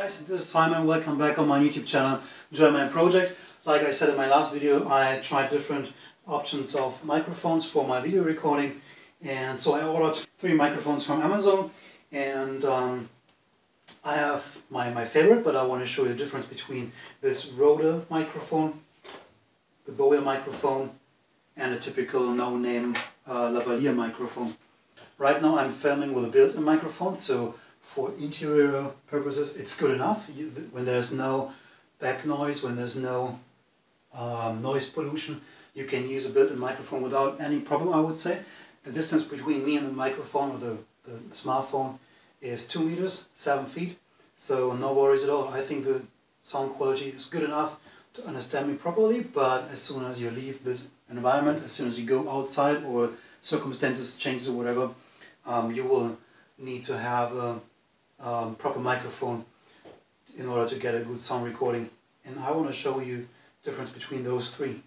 guys, this is Simon. Welcome back on my YouTube channel, German Project. Like I said in my last video, I tried different options of microphones for my video recording, and so I ordered 3 microphones from Amazon, and I have my favorite, but I want to show you the difference between this Rotor microphone, the Boya microphone, and a typical no-name Lavalier microphone. Right now I'm filming with a built-in microphone, so for interior purposes it's good enough. When there's no back noise, when there's no noise pollution, you can use a built-in microphone without any problem, I would say. The distance between me and the microphone or the smartphone is 2 meters, 7 feet, so no worries at all. I think the sound quality is good enough to understand me properly, but as soon as you leave this environment, as soon as you go outside or circumstances change or whatever, you will need to have a proper microphone in order to get a good sound recording. And I want to show you the difference between those 3.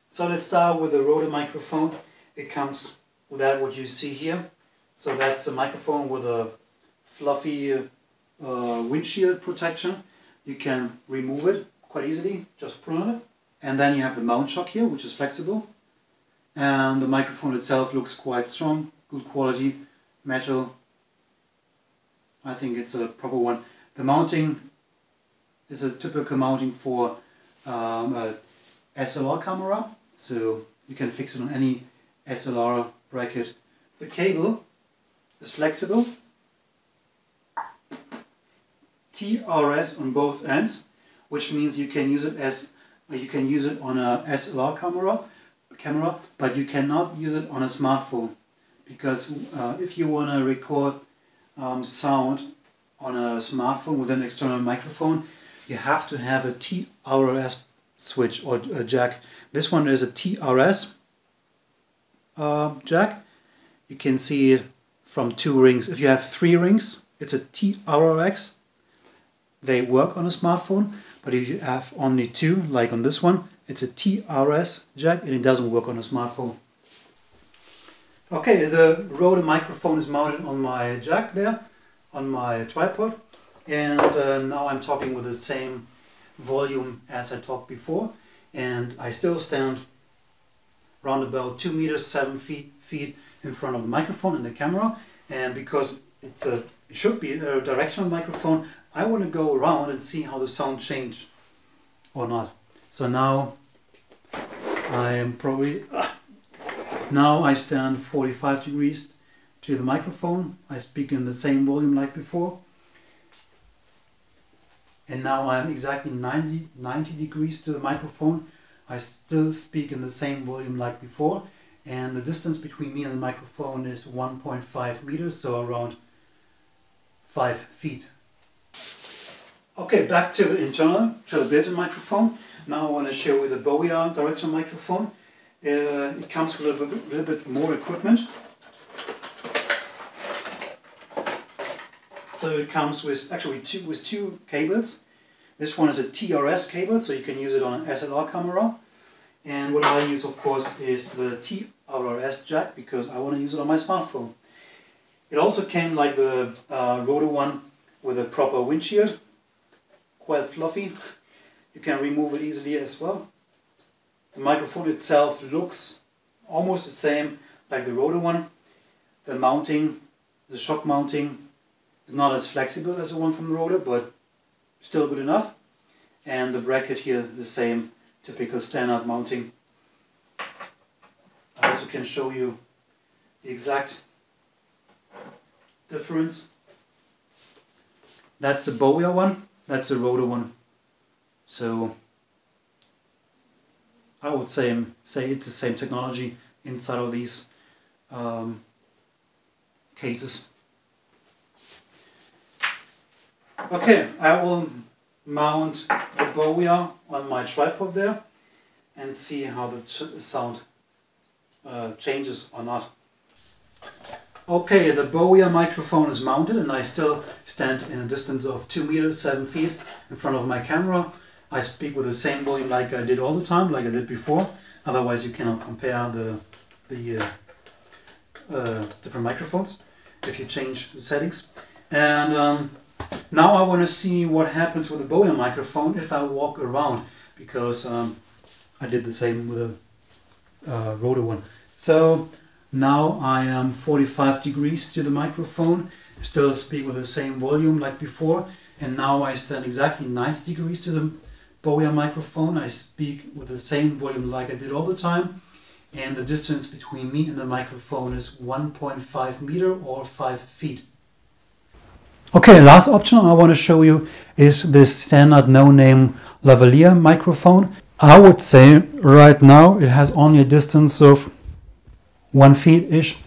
So let's start with the Rotor microphone. It comes with that what you see here. So that's a microphone with a fluffy windshield protection. You can remove it quite easily, just pull on it. And then you have the mount shock here, which is flexible. And the microphone itself looks quite strong, good quality, metal. I think it's a proper one. The mounting is a typical mounting for a SLR camera, so you can fix it on any SLR bracket. The cable is flexible, TRS on both ends, which means you can use it on a SLR camera, but you cannot use it on a smartphone, because if you want to record sound on a smartphone with an external microphone, you have to have a TRRS switch or a jack. This one is a TRS jack. You can see it from 2 rings. If you have 3 rings, it's a TRRS. They work on a smartphone, but if you have only 2, like on this one, it's a TRS jack and it doesn't work on a smartphone. Okay, the Rotor microphone is mounted on my jack there, on my tripod, and now I'm talking with the same volume as I talked before, and I still stand around about 2 meters, 7 feet in front of the microphone and the camera, and because it should be a directional microphone, I want to go around and see how the sound changed or not. So now I am probably... Now I stand 45 degrees to the microphone. I speak in the same volume like before. And now I'm exactly 90 degrees to the microphone. I still speak in the same volume like before. And the distance between me and the microphone is 1.5 meters, so around 5 feet. Okay, back to the built-in microphone. Now I want to show you the Boya directional microphone. It comes with a little bit more equipment. So it comes with actually two cables. This one is a TRS cable, so you can use it on an SLR camera. And what I use, of course, is the TRRS jack, because I want to use it on my smartphone. It also came like the Rotor one with a proper windshield, quite fluffy. You can remove it easily as well. The microphone itself looks almost the same like the Rotor one. The mounting, the shock mounting, is not as flexible as the one from the Rotor, but still good enough. And the bracket here, the same typical standard mounting. I also can show you the exact difference. That's the Boya one, that's the Rotor one. So I would say it's the same technology inside of these cases. Okay, I will mount the Boya on my tripod there and see how the sound changes or not. Okay, the Boya microphone is mounted and I still stand in a distance of 2 meters, 7 feet in front of my camera. I speak with the same volume like I did all the time, like I did before. Otherwise you cannot compare the different microphones if you change the settings. And Now I want to see what happens with the Boya microphone if I walk around, because I did the same with the Rotor one. So now I am 45 degrees to the microphone, still speak with the same volume like before, and now I stand exactly 90 degrees to the Boya microphone. I speak with the same volume like I did all the time, and the distance between me and the microphone is 1.5 meter or 5 feet. Okay, last option I want to show you is this standard no-name Lavalier microphone. I would say right now it has only a distance of 1 feet-ish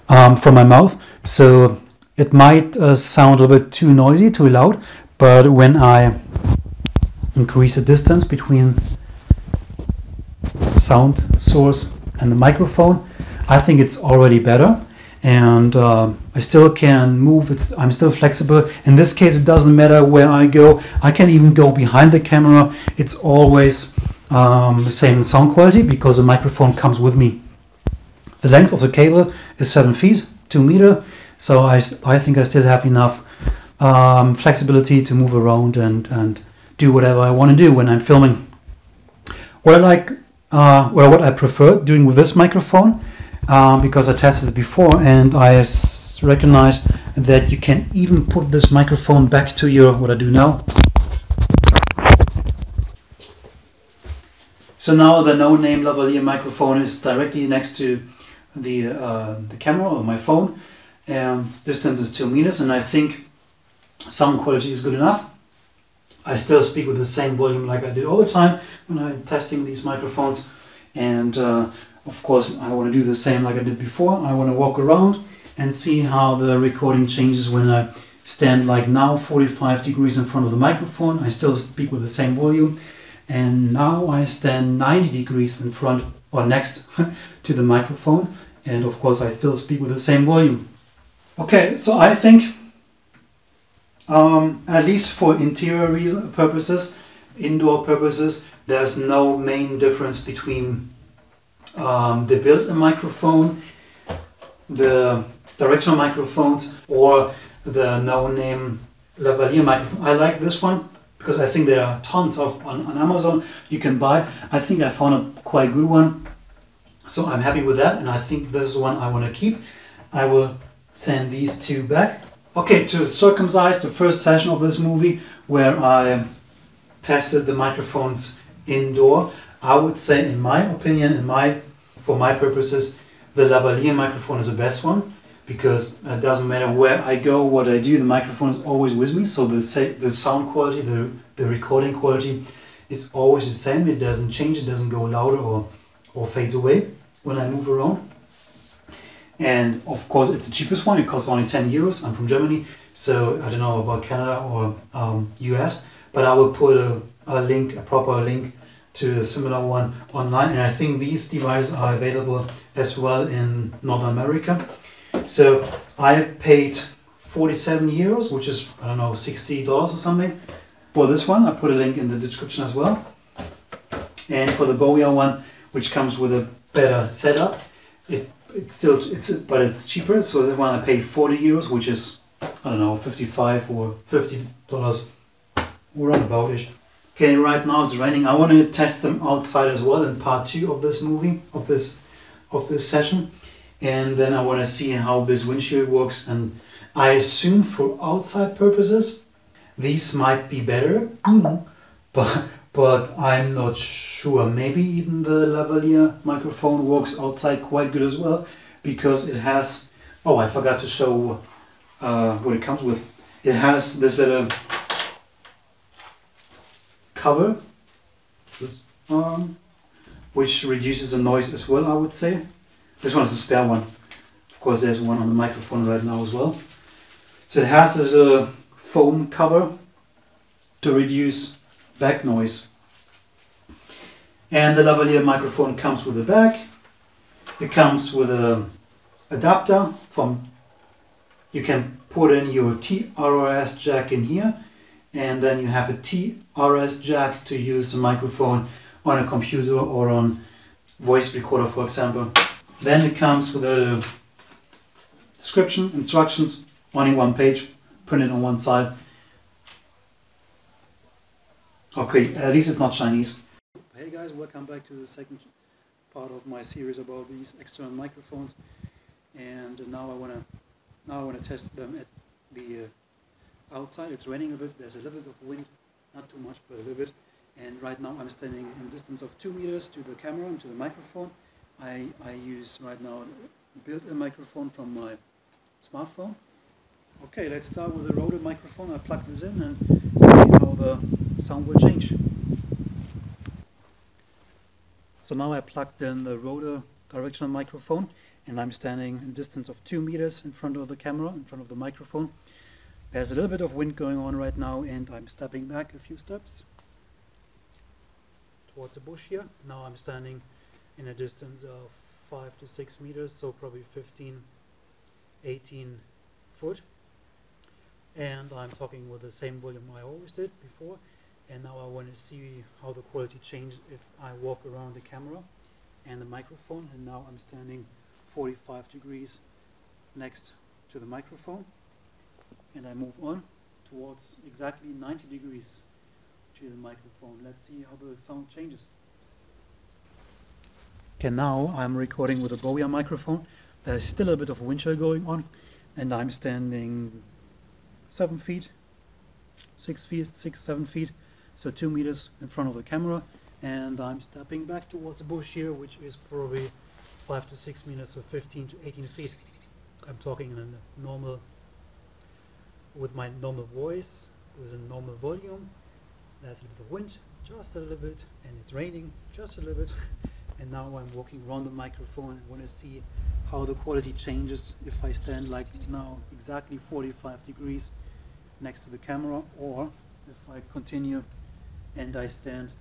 from my mouth, so it might sound a little bit too noisy, too loud, but when I increase the distance between sound source and the microphone, I think it's already better, and I still can move. I'm still flexible. In this case, it doesn't matter where I go. I can even go behind the camera. It's always the same sound quality because the microphone comes with me. The length of the cable is 7 feet, 2 meters, so I think I still have enough flexibility to move around and do whatever I want to do when I'm filming. What I like, what I prefer doing with this microphone, because I tested it before and I recognize that you can even put this microphone back to your, what I do now. So now the no-name Lavalier microphone is directly next to the camera or my phone, and distance is 2 meters, and I think sound quality is good enough. I still speak with the same volume like I did all the time when I'm testing these microphones, and of course I want to do the same like I did before. I want to walk around and see how the recording changes when I stand like now 45 degrees in front of the microphone. I still speak with the same volume, and now I stand 90 degrees in front or next to the microphone, and of course I still speak with the same volume. Okay, so I think at least for interior purposes, indoor purposes, there's no main difference between the built-in microphone, the directional microphones, or the no-name Lavalier microphone. I like this one because I think there are tons of on Amazon you can buy. I think I found a quite good one, so I'm happy with that, and I think this is one I want to keep. I will send these two back. Okay, to circumcise the first session of this movie where I tested the microphones indoor, I would say, in my opinion, for my purposes, the Lavalier microphone is the best one, because it doesn't matter where I go, what I do, the microphone is always with me, so the sound quality, the recording quality is always the same. It doesn't change, it doesn't go louder or fades away when I move around. And of course it's the cheapest one. It costs only 10 euros. I'm from Germany, so I don't know about Canada or US, but I will put a proper link to a similar one online, and I think these devices are available as well in North America. So I paid 47 euros, which is, I don't know, $60 or something for this one. I put a link in the description as well. And for the Boya one, which comes with a better setup, but it's cheaper. So that one I paid 40 euros, which is, I don't know, 55 or $50, around about-ish. Okay, right now it's raining. I want to test them outside as well in part 2 of this movie, of this session, and then I want to see how this windshield works. And I assume for outside purposes these might be better, but I'm not sure. Maybe even the Lavalier microphone works outside quite good as well, because it has, oh, I forgot to show what it comes with. It has this little cover, which reduces the noise as well, I would say. This one is a spare one. Of course, there's one on the microphone right now as well. So it has this little foam cover to reduce back noise. And the Lavalier microphone comes with a bag. It comes with an adapter you can put in your TRRS jack in here, and then you have a TRS jack to use the microphone on a computer or on voice recorder, for example. Then it comes with a description, instructions, only one page, printed on one side. Okay, at least it's not Chinese. Hey guys, welcome back to the second part of my series about these external microphones. And now I wanna test them at the outside. It's raining a bit. There's a little bit of wind, not too much, but a little bit. And right now I'm standing in a distance of 2 meters to the camera and to the microphone. I use right now a built-in microphone from my smartphone. Okay, let's start with the Rotor microphone. I plug this in and see how the sound will change. So now I plugged in the Rotor directional microphone and I'm standing in a distance of 2 meters in front of the camera, in front of the microphone. There's a little bit of wind going on right now and I'm stepping back a few steps towards the bush here. Now I'm standing in a distance of 5 to 6 meters, so probably 15, 18 foot. And I'm talking with the same volume I always did before. And now I want to see how the quality changes if I walk around the camera and the microphone. And now I'm standing 45 degrees next to the microphone. And I move on towards exactly 90 degrees to the microphone. Let's see how the sound changes. Okay, now I'm recording with a Boya microphone. There's still a bit of wind chill going on, and I'm standing 7 feet, 6 feet, 6, 7 feet, so 2 meters in front of the camera, and I'm stepping back towards the bush here, which is probably 5 to 6 meters, so 15 to 18 feet. I'm talking in a normal, with my normal voice, with a normal volume. There's a little bit of wind, just a little bit, and it's raining just a little bit. And now I'm walking around the microphone and want to see how the quality changes if I stand like now exactly 45 degrees next to the camera, or if I continue and I stand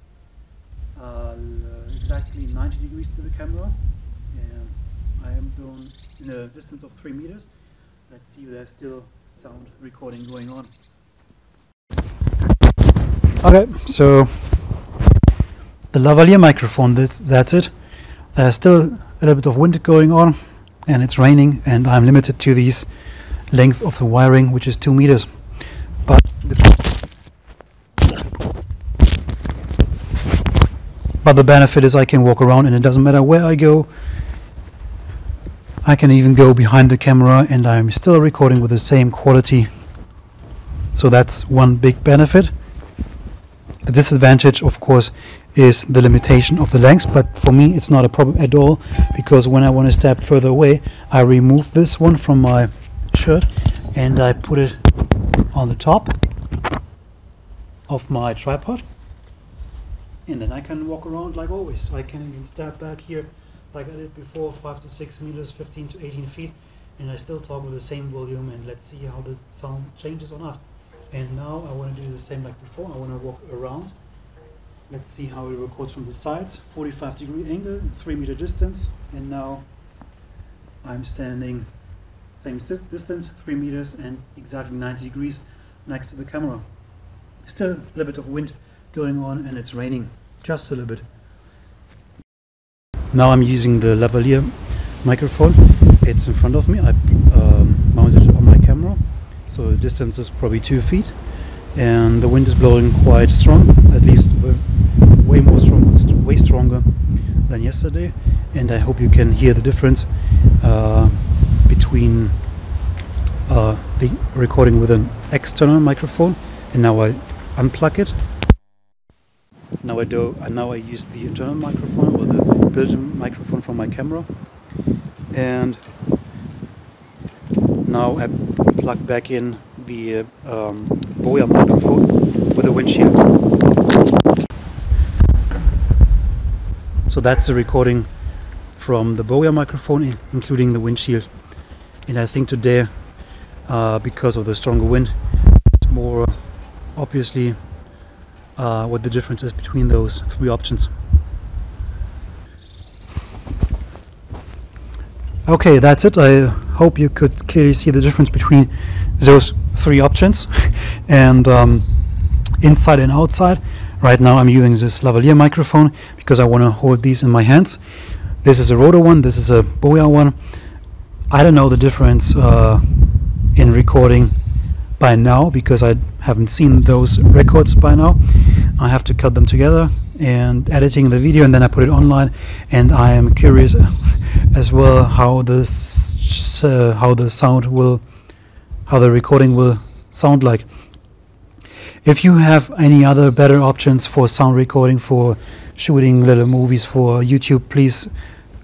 exactly 90 degrees to the camera and I am down in a distance of 3 meters. Let's see if there's still sound recording going on. Okay, so the Lavalier microphone, that's it. There's still a little bit of wind going on and it's raining and I'm limited to this length of the wiring, which is 2 meters. But the benefit is I can walk around and it doesn't matter where I go. I can even go behind the camera and I'm still recording with the same quality. So that's one big benefit. The disadvantage, of course, is the limitation of the length, but for me it's not a problem at all, because when I want to step further away, I remove this one from my shirt and I put it on the top of my tripod, and then I can walk around like always. I can even step back here like I did before, 5 to 6 meters, 15 to 18 feet, and I still talk with the same volume, and let's see how the sound changes or not. And now I want to do the same like before. I want to walk around. Let's see how it records from the sides. 45-degree angle, 3 meter distance, and now I'm standing same distance, 3 meters and exactly 90 degrees next to the camera. Still a little bit of wind going on and it's raining, just a little bit. Now I'm using the Lavalier microphone. It's in front of me. I mounted it on my camera, so the distance is probably 2 feet, and the wind is blowing quite strong, at least way stronger than yesterday. And I hope you can hear the difference between the recording with an external microphone, and now I unplug it. Now I use the internal microphone, or the built-in microphone from my camera, and now I plug back in the Boya microphone with a windshield. So that's the recording from the Boya microphone, including the windshield. And I think today, because of the stronger wind, it's more obviously what the difference is between those 3 options. Okay, that's it. I hope you could clearly see the difference between those 3 options and inside and outside. Right now I'm using this Lavalier microphone because I want to hold these in my hands. This is a Rotor one, this is a Boya one. I don't know the difference in recording by now because I haven't seen those records by now. I have to cut them together and editing the video, and then I put it online. And I am curious as well how the recording will sound like. If you have any other better options for sound recording, for shooting little movies for YouTube, please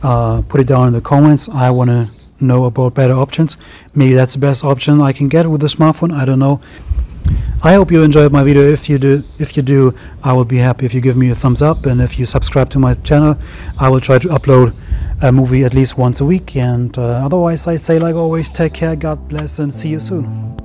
put it down in the comments. I want to know about better options. Maybe that's the best option I can get with the smartphone, I don't know. I hope you enjoyed my video. If you do, I will be happy if you give me a thumbs up, and if you subscribe to my channel. I will try to upload a movie at least once a week, and otherwise I say, like always, take care, God bless, and see you soon.